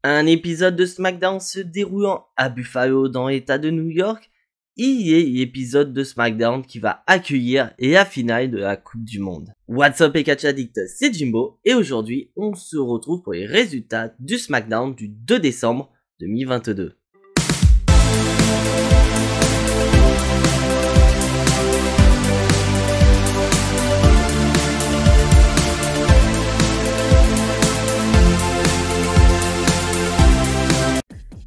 Un épisode de SmackDown se déroulant à Buffalo dans l'État de New York, il y a l'épisode de SmackDown qui va accueillir la finale de la Coupe du Monde. What's up les catch addicts, c'est Jimbo et aujourd'hui on se retrouve pour les résultats du SmackDown du 2 décembre 2022.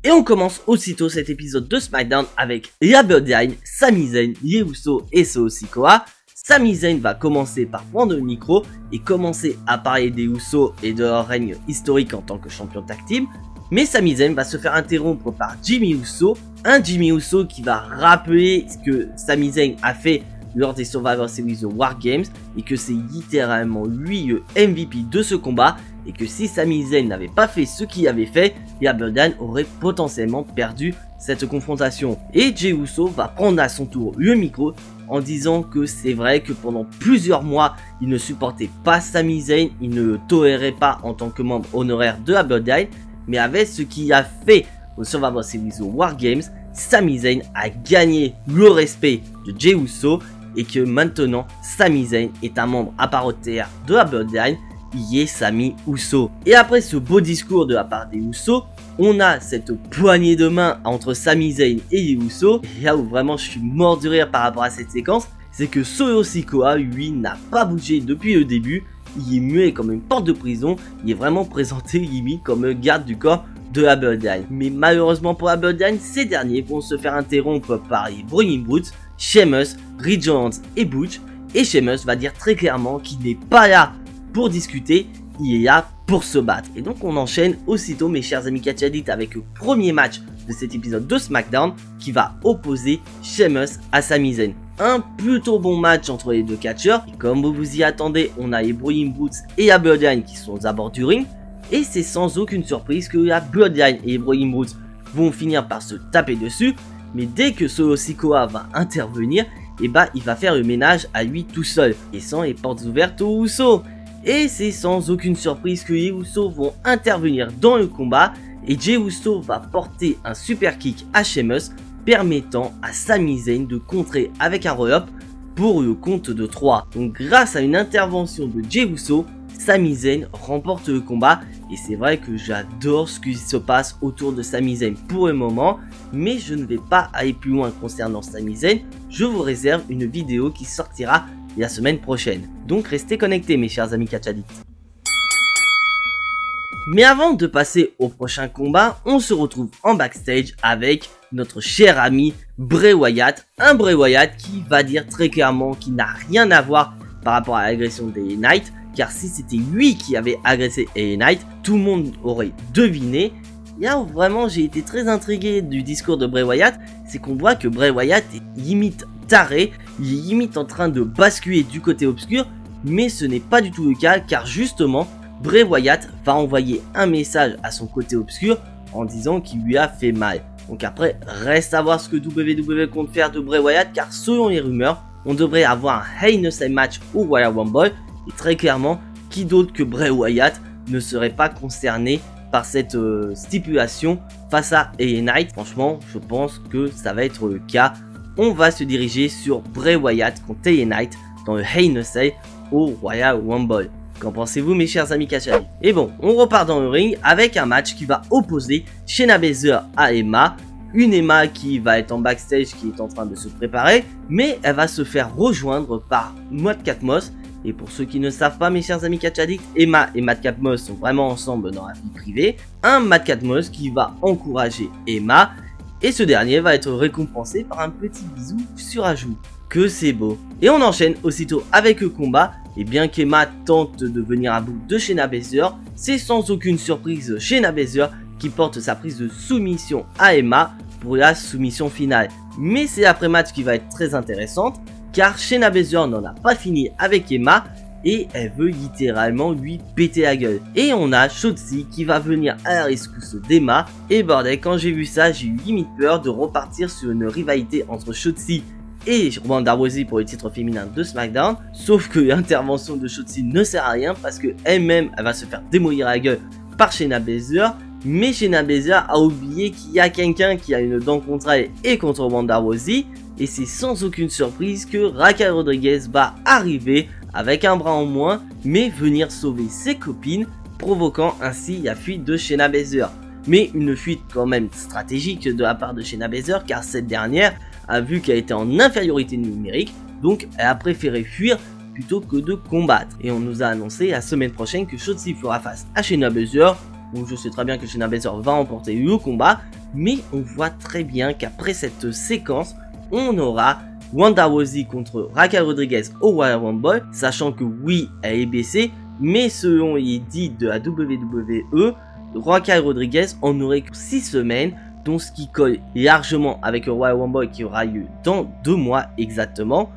Et on commence aussitôt cet épisode de SmackDown avec la Bloodline, Sami Zayn, les Usos et Solo Sikoa. Sami Zayn va commencer par prendre le micro et commencer à parler des Usos et de leur règne historique en tant que champion tag team. Mais Sami Zayn va se faire interrompre par Jimmy Uso, un Jimmy Uso qui va rappeler ce que Sami Zayn a fait lors des Survivor Series The War Games et que c'est littéralement lui le MVP de ce combat et que si Sami Zayn n'avait pas fait ce qu'il avait fait, la Bloodline aurait potentiellement perdu cette confrontation. Et Jey Uso va prendre à son tour le micro en disant que c'est vrai que pendant plusieurs mois, il ne supportait pas Sami Zayn, il ne le tolérait pas en tant que membre honoraire de la Bloodline, mais avec ce qu'il a fait au Survivor Series The War Games, Sami Zayn a gagné le respect de Jey Uso et que maintenant Sami Zayn est un membre à part entière de la Bloodline, y est Sami Uso. Et après ce beau discours de la part des Usos, on a cette poignée de main entre Sami Zayn et les Usos. Et là où vraiment je suis mort de rire par rapport à cette séquence, c'est que Solo Sikoa, lui, n'a pas bougé depuis le début. Il est muet comme une porte de prison. Il est vraiment présenté limite comme garde du corps de la Bloodline. Mais malheureusement pour la Bloodline, ces derniers vont se faire interrompre par les Brawling Brutes, Sheamus, Rich Holland et Butch. Et Sheamus va dire très clairement qu'il n'est pas là pour discuter, il est là pour se battre. Et donc on enchaîne aussitôt mes chers amis catch addicts avec le premier match de cet épisode de SmackDown qui va opposer Sheamus à Sami Zayn. Un plutôt bon match entre les deux catcheurs. Et comme vous vous y attendez, on a les Brawling Brutes et la Bloodline qui sont aux abords du ring. Et c'est sans aucune surprise que la Bloodline et les Brawling Brutes vont finir par se taper dessus. Mais dès que Solo Sikoa va intervenir, et bah il va faire le ménage à lui tout seul, laissant les portes ouvertes aux Usos. Et c'est sans aucune surprise que les Usos vont intervenir dans le combat et Jey Uso va porter un super kick à Sheamus permettant à Sami Zayn de contrer avec un roll-up pour le compte de 3. Donc grâce à une intervention de Jey Uso, Sami Zayn remporte le combat et c'est vrai que j'adore ce qui se passe autour de Sami Zayn pour le moment, mais je ne vais pas aller plus loin concernant Sami Zayn, je vous réserve une vidéo qui sortira la semaine prochaine. Donc restez connectés mes chers amis catch addicts. Mais avant de passer au prochain combat, on se retrouve en backstage avec notre cher ami Bray Wyatt. Un Bray Wyatt qui va dire très clairement qu'il n'a rien à voir par rapport à l'agression d'LA Knight. Car si c'était lui qui avait agressé LA Knight, tout le monde aurait deviné. Là où vraiment j'ai été très intrigué du discours de Bray Wyatt, c'est qu'on voit que Bray Wyatt est limite taré, il est limite en train de basculer du côté obscur, mais ce n'est pas du tout le cas car justement Bray Wyatt va envoyer un message à son côté obscur en disant qu'il lui a fait mal. Donc après, reste à voir ce que WWE compte faire de Bray Wyatt car selon les rumeurs, on devrait avoir un Hell in a Cell match au Royal Rumble et très clairement, qui d'autre que Bray Wyatt ne serait pas concerné par cette stipulation face à LA Knight. Franchement, je pense que ça va être le cas. On va se diriger sur Bray Wyatt contre LA Knight dans le Hell in a Cell au Royal Rumble. Qu'en pensez-vous mes chers amis catch addicts? Et bon, on repart dans le ring avec un match qui va opposer Shayna Baszler à Emma. Une Emma qui va être en backstage, qui est en train de se préparer, mais elle va se faire rejoindre par Madcap Moss. Et pour ceux qui ne savent pas mes chers amis catch addicts, Emma et Madcap Moss sont vraiment ensemble dans la vie privée. Un Madcap Moss qui va encourager Emma. Et ce dernier va être récompensé par un petit bisou sur la joue. Que c'est beau. Et on enchaîne aussitôt avec le combat. Et bien qu'Emma tente de venir à bout de Shayna Baszler, c'est sans aucune surprise Shayna Baszler qui porte sa prise de soumission à Emma pour la soumission finale. Mais c'est l'après-match qui va être très intéressante car Shayna Baszler n'en a pas fini avec Emma et elle veut littéralement lui péter la gueule. Et on a Shotzi qui va venir à la rescousse d'Emma. Et bordel, quand j'ai vu ça, j'ai eu limite peur de repartir sur une rivalité entre Shotzi et Ronda Rousey pour le titre féminin de SmackDown. Sauf que l'intervention de Shotzi ne sert à rien parce que elle-même, elle va se faire démolir la gueule par Shayna Baszler. mais Shayna Baszler a oublié qu'il y a quelqu'un qui a une dent contre elle et contre Ronda Rousey, et c'est sans aucune surprise que Raquel Rodriguez va arriver avec un bras en moins, mais venir sauver ses copines, provoquant ainsi la fuite de Shayna Baszler. Mais une fuite quand même stratégique de la part de Shayna Baszler, car cette dernière a vu qu'elle était en infériorité numérique, donc elle a préféré fuir plutôt que de combattre. Et on nous a annoncé la semaine prochaine que Shotzi fera face à Shayna Baszler. Donc je sais très bien que Shayna Baszler va remporter le combat, mais on voit très bien qu'après cette séquence, on aura Ronda Rousey contre Raquel Rodriguez au Royal Rumble, sachant que oui, elle est blessée, mais selon les dits de la WWE, Raquel Rodriguez en aurait que 6 semaines, donc ce qui colle largement avec le Royal Rumble qui aura lieu dans 2 mois exactement.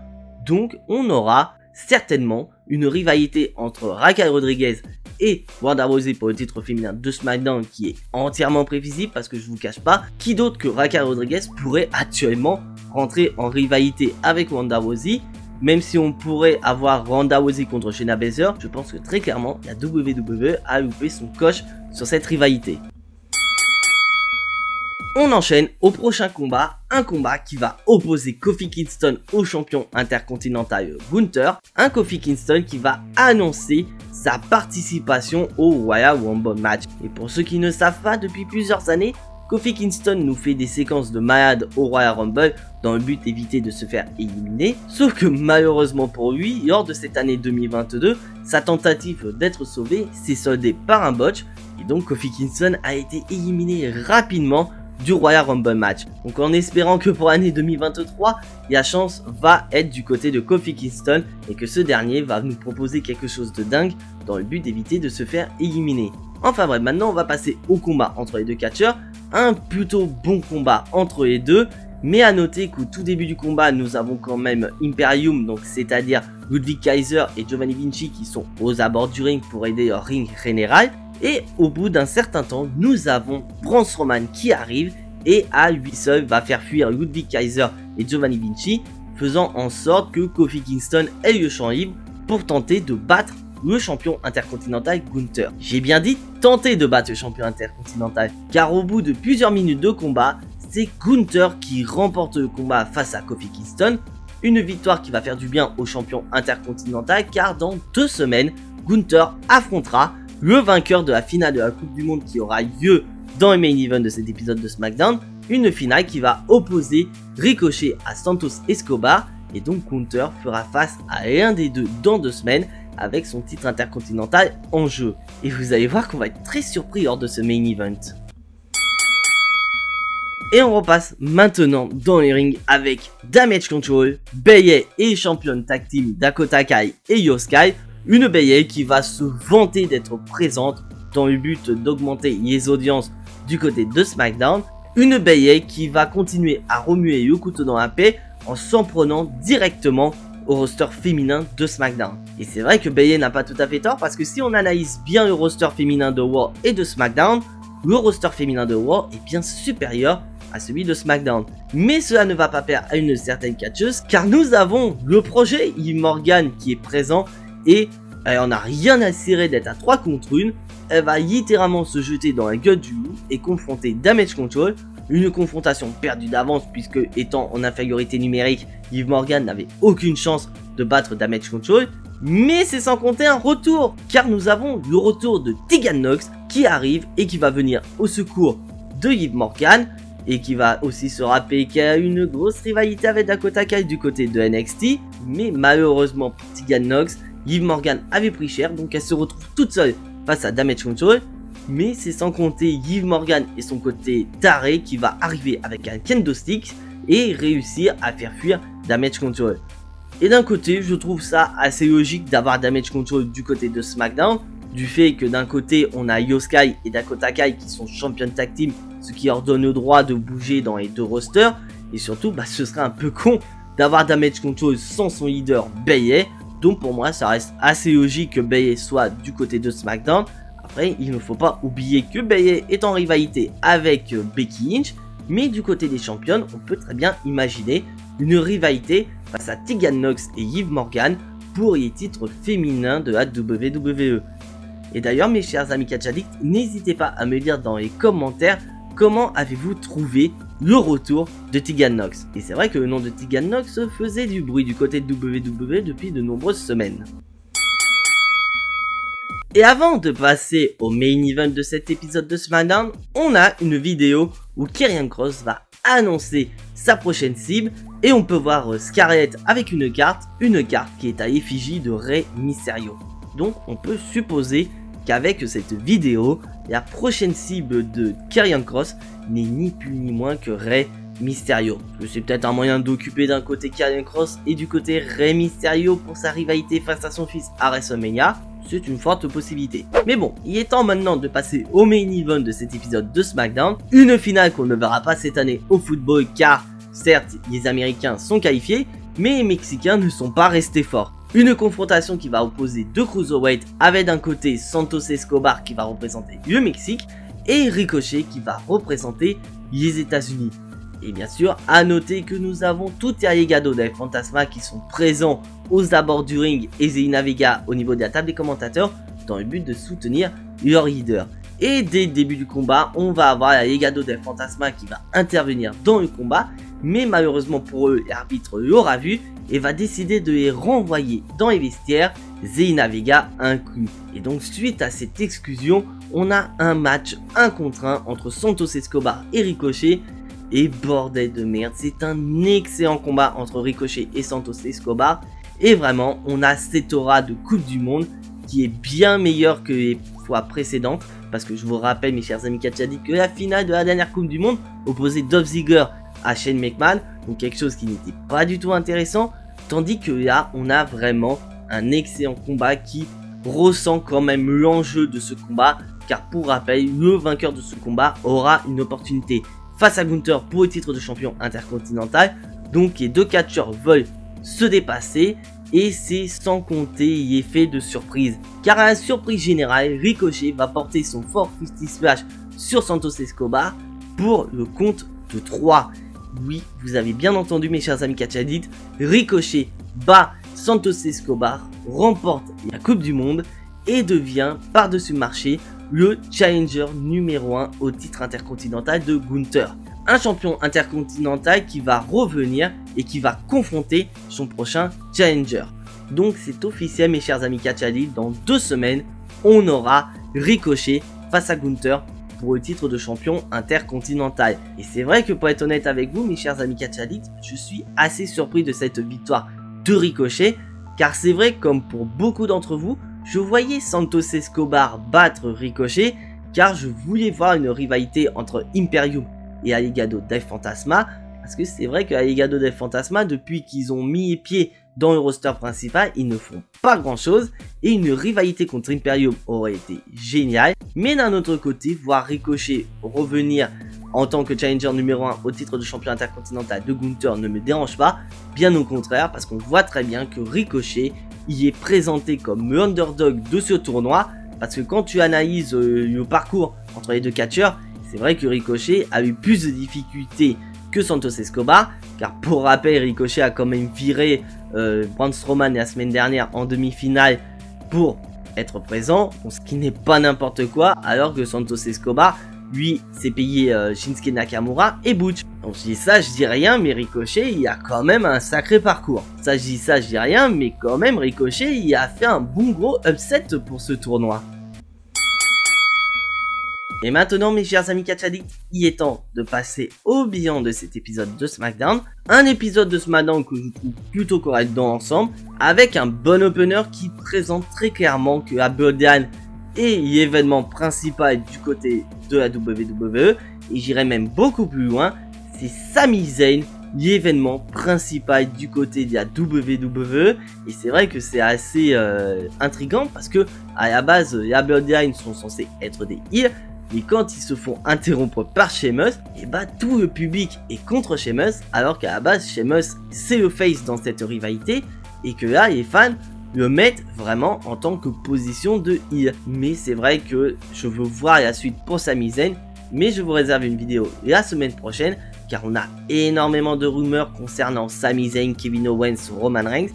Donc on aura certainement une rivalité entre Raquel Rodriguez et Ronda Rousey pour le titre féminin de SmackDown qui est entièrement prévisible, parce que je vous cache pas, qui d'autre que Raquel Rodriguez pourrait actuellement rentrer en rivalité avec Ronda Rousey. Même si on pourrait avoir Ronda Rousey contre Shayna Baszler, je pense que très clairement la WWE a loupé son coche sur cette rivalité. On enchaîne au prochain combat, un combat qui va opposer Kofi Kingston au champion intercontinental Gunther, un Kofi Kingston qui va annoncer sa participation au Royal Rumble match. Et pour ceux qui ne savent pas, depuis plusieurs années, Kofi Kingston nous fait des séquences de malade au Royal Rumble dans le but d'éviter de se faire éliminer. Sauf que malheureusement pour lui, lors de cette année 2022, sa tentative d'être sauvé s'est soldée par un botch. Et donc Kofi Kingston a été éliminé rapidement du Royal Rumble match. Donc en espérant que pour l'année 2023, la chance va être du côté de Kofi Kingston et que ce dernier va nous proposer quelque chose de dingue dans le but d'éviter de se faire éliminer. Enfin bref, maintenant on va passer au combat entre les deux catcheurs. Un plutôt bon combat entre les deux, mais à noter qu'au tout début du combat, nous avons quand même Imperium, donc c'est-à-dire Ludwig Kaiser et Giovanni Vinci qui sont aux abords du ring pour aider leur ring général. Et au bout d'un certain temps, nous avons Braun Strowman qui arrive et à lui seul va faire fuir Ludwig Kaiser et Giovanni Vinci, faisant en sorte que Kofi Kingston ait le champ libre pour tenter de battre le champion intercontinental Gunther. J'ai bien dit tenter de battre le champion intercontinental, car au bout de plusieurs minutes de combat, c'est Gunther qui remporte le combat face à Kofi Kingston. Une victoire qui va faire du bien au champion intercontinental, car dans 2 semaines, Gunther affrontera le vainqueur de la finale de la Coupe du Monde qui aura lieu dans le main event de cet épisode de SmackDown. Une finale qui va opposer Ricochet à Santos Escobar, et donc Gunther fera face à l'un des deux dans 2 semaines avec son titre intercontinental en jeu. Et vous allez voir qu'on va être très surpris lors de ce main event. Et on repasse maintenant dans les rings avec Damage Control, Bayley et championne tag team Dakota Kai et Io Sky. Une Bayley qui va se vanter d'être présente dans le but d'augmenter les audiences du côté de SmackDown. Une Bayley qui va continuer à remuer le couteau dans la plaie en s'en prenant directement au roster féminin de SmackDown. Et c'est vrai que Bayley n'a pas tout à fait tort, parce que si on analyse bien le roster féminin de Raw et de SmackDown, le roster féminin de Raw est bien supérieur à celui de SmackDown. Mais cela ne va pas plaire à une certaine catcheuse, car nous avons le projet Liv Morgan qui est présent et elle en a rien à cirer d'être à 3 contre 1. Elle va littéralement se jeter dans la gueule du loup et confronter Damage Control. Une confrontation perdue d'avance puisque étant en infériorité numérique, Liv Morgan n'avait aucune chance de battre Damage Control. Mais c'est sans compter un retour, car nous avons le retour de Tegan Nox qui arrive et qui va venir au secours de Liv Morgan. Et qui va aussi se rappeler qu'elle a une grosse rivalité avec Dakota Kai du côté de NXT. Mais malheureusement pour Tegan Nox, Liv Morgan avait pris cher, donc elle se retrouve toute seule face à Damage Control. Mais c'est sans compter Liv Morgan et son côté taré qui va arriver avec un kendo stick et réussir à faire fuir Damage Control. Et d'un côté, je trouve ça assez logique d'avoir Damage Control du côté de SmackDown, du fait que d'un côté on a Io Sky et Dakota Kai qui sont championnes tag team, ce qui leur donne le droit de bouger dans les 2 rosters. Et surtout, ce serait un peu con d'avoir Damage Control sans son leader Bayley. Donc pour moi, ça reste assez logique que Bayley soit du côté de SmackDown. Après, il ne faut pas oublier que Bayley est en rivalité avec Becky Lynch. Mais du côté des championnes, on peut très bien imaginer une rivalité face à Tegan Nox et Liv Morgan pour les titres féminins de la WWE. Et d'ailleurs mes chers amis catch addicts, n'hésitez pas à me dire dans les commentaires comment avez-vous trouvé le retour de Tegan Nox. Et c'est vrai que le nom de Tegan Nox faisait du bruit du côté de WWE depuis de nombreuses semaines. Et avant de passer au main event de cet épisode de SmackDown, on a une vidéo où Karrion Kross va annoncer sa prochaine cible et on peut voir Scarlett avec une carte qui est à l'effigie de Rey Mysterio. Donc on peut supposer qu'avec cette vidéo, la prochaine cible de Karrion Kross n'est ni plus ni moins que Rey Mysterio. C'est peut-être un moyen d'occuper d'un côté Karrion Kross et du côté Rey Mysterio pour sa rivalité face à son fils à WrestleMania. C'est une forte possibilité. Mais bon, il est temps maintenant de passer au main event de cet épisode de SmackDown. Une finale qu'on ne verra pas cette année au football car certes les Américains sont qualifiés, mais les Mexicains ne sont pas restés forts. Une confrontation qui va opposer deux cruiserweights avec d'un côté Santos Escobar qui va représenter le Mexique et Ricochet qui va représenter les États-Unis. Et bien sûr, à noter que nous avons tout les Legado del Fantasma qui sont présents aux abords du ring et Zelina Vega au niveau de la table des commentateurs dans le but de soutenir leur leader. Et dès le début du combat, on va avoir la Legado del Fantasma qui va intervenir dans le combat, mais malheureusement pour eux, l'arbitre l'aura vu et va décider de les renvoyer dans les vestiaires, Zelina Vega inclus. Et donc suite à cette exclusion, on a un match 1 contre 1 entre Santos Escobar et Ricochet. Et bordel de merde, c'est un excellent combat entre Ricochet et Santos Escobar. Et vraiment, on a cette aura de Coupe du Monde qui est bien meilleure que les fois précédentes. Parce que je vous rappelle, mes chers amis catch addicts, que la finale de la dernière Coupe du Monde opposait Dolph Ziggler à Shane McMahon. Donc quelque chose qui n'était pas du tout intéressant. Tandis que là, on a vraiment un excellent combat qui ressent quand même l'enjeu de ce combat. Car pour rappel, le vainqueur de ce combat aura une opportunité face à Gunther pour le titre de champion intercontinental. Donc les deux catcheurs veulent se dépasser et c'est sans compter l'effet de surprise. Car à la surprise générale, Ricochet va porter son fort 50 splash sur Santos Escobar pour le compte de 3. Oui, vous avez bien entendu mes chers amis catch addicts, Ricochet bat Santos Escobar, remporte la Coupe du Monde et devient par-dessus marché le challenger numéro 1 au titre intercontinental de Gunther. Un champion intercontinental qui va revenir et qui va confronter son prochain challenger. Donc c'est officiel mes chers amis catch addicts, dans 2 semaines, on aura Ricochet face à Gunther pour le titre de champion intercontinental. Et c'est vrai que pour être honnête avec vous mes chers amis catch addicts, je suis assez surpris de cette victoire de Ricochet. Car c'est vrai, comme pour beaucoup d'entre vous, je voyais Santos Escobar battre Ricochet car je voulais voir une rivalité entre Imperium et la Legado del Fantasma. Parce que c'est vrai que la Legado del Fantasma, depuis qu'ils ont mis les pieds dans le roster principal, ils ne font pas grand chose. Et une rivalité contre Imperium aurait été géniale. Mais d'un autre côté, voir Ricochet revenir en tant que challenger numéro 1 au titre de champion intercontinental de Gunther ne me dérange pas. Bien au contraire, parce qu'on voit très bien que Ricochet il est présenté comme le underdog de ce tournoi. Parce que quand tu analyses le parcours entre les deux catcheurs, c'est vrai que Ricochet a eu plus de difficultés que Santos Escobar. Car pour rappel, Ricochet a quand même viré Braun Strowman la semaine dernière en demi-finale pour être présent. Bon, ce qui n'est pas n'importe quoi. Alors que Santos Escobar, lui, s'est payé Shinsuke Nakamura et Butch. Donc je dis ça, je dis rien, mais Ricochet, il a quand même un sacré parcours. Ça, je dis rien, mais quand même, Ricochet, il a fait un bon gros upset pour ce tournoi. Et maintenant mes chers amis catch addicts, il est temps de passer au bilan de cet épisode de SmackDown. Un épisode de SmackDown que je trouve plutôt correct dans l'ensemble, avec un bon opener qui présente très clairement que la Bloodline est l'événement principal du côté de la WWE. Et j'irai même beaucoup plus loin, c'est Sami Zayn, l'événement principal du côté de la WWE. Et c'est vrai que c'est assez intriguant parce que à la base, la Bloodline sont censés être des heels. Mais quand ils se font interrompre par Sheamus, et bah tout le public est contre Sheamus, alors qu'à la base Sheamus c'est le face dans cette rivalité, et que là les fans le mettent vraiment en tant que position de heel. Mais c'est vrai que je veux voir la suite pour Sami Zayn, mais je vous réserve une vidéo la semaine prochaine, car on a énormément de rumeurs concernant Sami Zayn, Kevin Owens, Roman Reigns,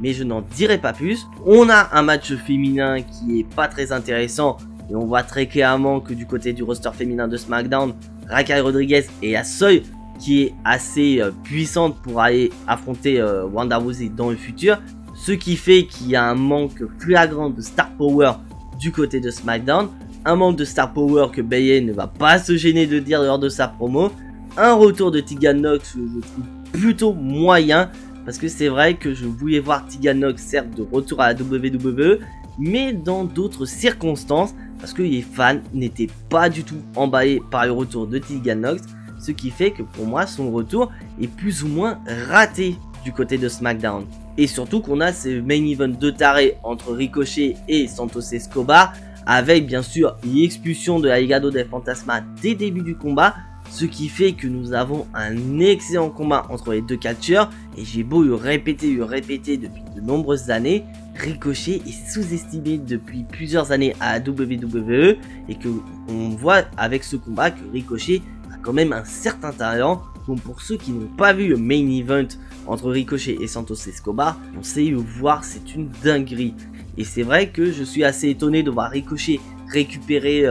mais je n'en dirai pas plus. On a un match féminin qui est pas très intéressant, et on voit très clairement que du côté du roster féminin de SmackDown, Raquel Rodriguez est la seule qui est assez puissante pour aller affronter Ronda Rousey dans le futur, ce qui fait qu'il y a un manque flagrant de star power du côté de SmackDown, un manque de star power que Bayley ne va pas se gêner de dire lors de sa promo, un retour de Tegan Nox que je trouve plutôt moyen, parce que c'est vrai que je voulais voir Tegan Nox certes de retour à la WWE, mais dans d'autres circonstances, parce que les fans n'étaient pas du tout emballés par le retour de Tegan Nox, ce qui fait que pour moi son retour est plus ou moins raté du côté de SmackDown. Et surtout qu'on a ce main event de taré entre Ricochet et Santos Escobar, avec bien sûr l'expulsion de la Legado del Fantasma dès le début du combat, ce qui fait que nous avons un excellent combat entre les deux catcheurs. Et j'ai beau le répéter depuis de nombreuses années, Ricochet est sous-estimé depuis plusieurs années à la WWE, et que on voit avec ce combat que Ricochet a quand même un certain talent. Donc pour ceux qui n'ont pas vu le main event entre Ricochet et Santos Escobar, on sait le voir, c'est une dinguerie. Et c'est vrai que je suis assez étonné de voir Ricochet récupérer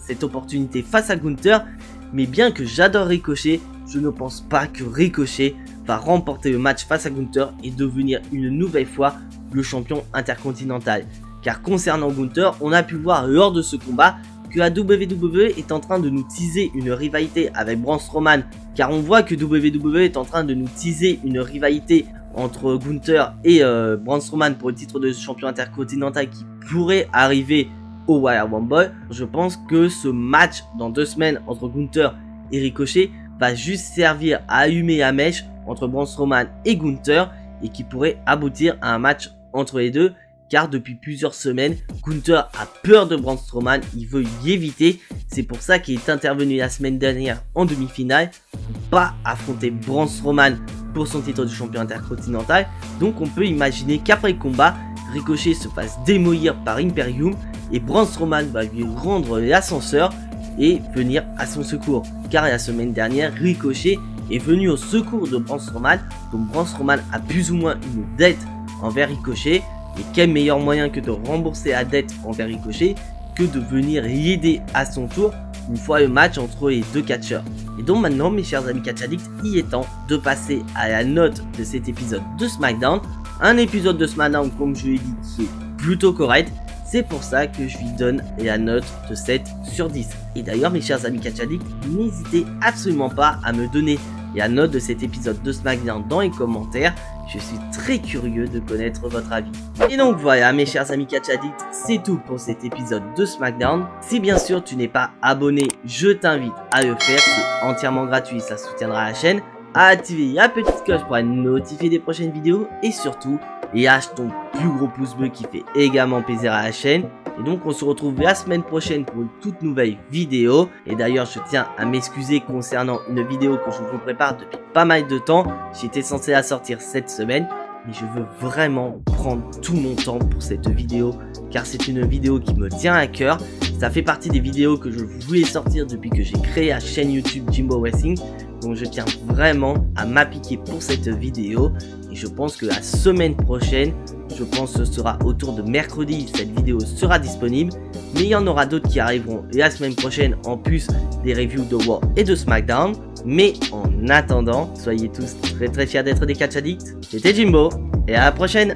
cette opportunité face à Gunther. Mais bien que j'adore Ricochet, je ne pense pas que Ricochet va remporter le match face à Gunther et devenir une nouvelle fois le champion intercontinental. Car concernant Gunther, on a pu voir lors de ce combat que la WWE est en train de nous teaser une rivalité avec Braun Strowman. Car on voit que WWE est en train de nous teaser une rivalité entre Gunther et Braun Strowman pour le titre de champion intercontinental qui pourrait arriver au Royal Rumble. Je pense que ce match dans 2 semaines entre Gunther et Ricochet va juste servir à allumer la mèche entre Braun Strowman et Gunther, et qui pourrait aboutir à un match entre les deux, car depuis plusieurs semaines Gunther a peur de Braun Strowman, il veut y éviter. C'est pour ça qu'il est intervenu la semaine dernière en demi-finale pour pas affronter Braun Strowman pour son titre de champion intercontinental. Donc on peut imaginer qu'après le combat, Ricochet se fasse démolir par Imperium et Braun Strowman va lui rendre l'ascenseur et venir à son secours. Car la semaine dernière, Ricochet est venu au secours de Braun Strowman, donc Braun Strowman a plus ou moins une dette envers Ricochet. Et quel meilleur moyen que de rembourser la dette envers Ricochet que de venir l'aider à son tour une fois le match entre les deux catcheurs. Et donc maintenant, mes chers amis catch addicts, il est temps de passer à la note de cet épisode de SmackDown. Un épisode de SmackDown, comme je l'ai dit, qui est plutôt correct. C'est pour ça que je lui donne la note de 7 sur 10. Et d'ailleurs, mes chers amis catch addicts, n'hésitez absolument pas à me donner la note de cet épisode de SmackDown dans les commentaires. Je suis très curieux de connaître votre avis. Et donc voilà, mes chers amis catch addicts, c'est tout pour cet épisode de SmackDown. Si bien sûr tu n'es pas abonné, je t'invite à le faire, c'est entièrement gratuit, ça soutiendra la chaîne. À activer la petite cloche pour être notifié des prochaines vidéos, et surtout, lâche ton plus gros pouce bleu qui fait également plaisir à la chaîne. Et donc on se retrouve la semaine prochaine pour une toute nouvelle vidéo. Et d'ailleurs je tiens à m'excuser concernant une vidéo que je vous prépare depuis pas mal de temps. J'étais censé la sortir cette semaine, mais je veux vraiment prendre tout mon temps pour cette vidéo, car c'est une vidéo qui me tient à cœur. Ça fait partie des vidéos que je voulais sortir depuis que j'ai créé la chaîne YouTube Jimbo Wrestling. Donc je tiens vraiment à m'appliquer pour cette vidéo. Et je pense que la semaine prochaine, je pense que ce sera autour de mercredi, cette vidéo sera disponible. Mais il y en aura d'autres qui arriveront la semaine prochaine, en plus des reviews de Raw et de SmackDown. Mais en attendant, soyez tous très fiers d'être des catch addicts. C'était Jimbo, et à la prochaine.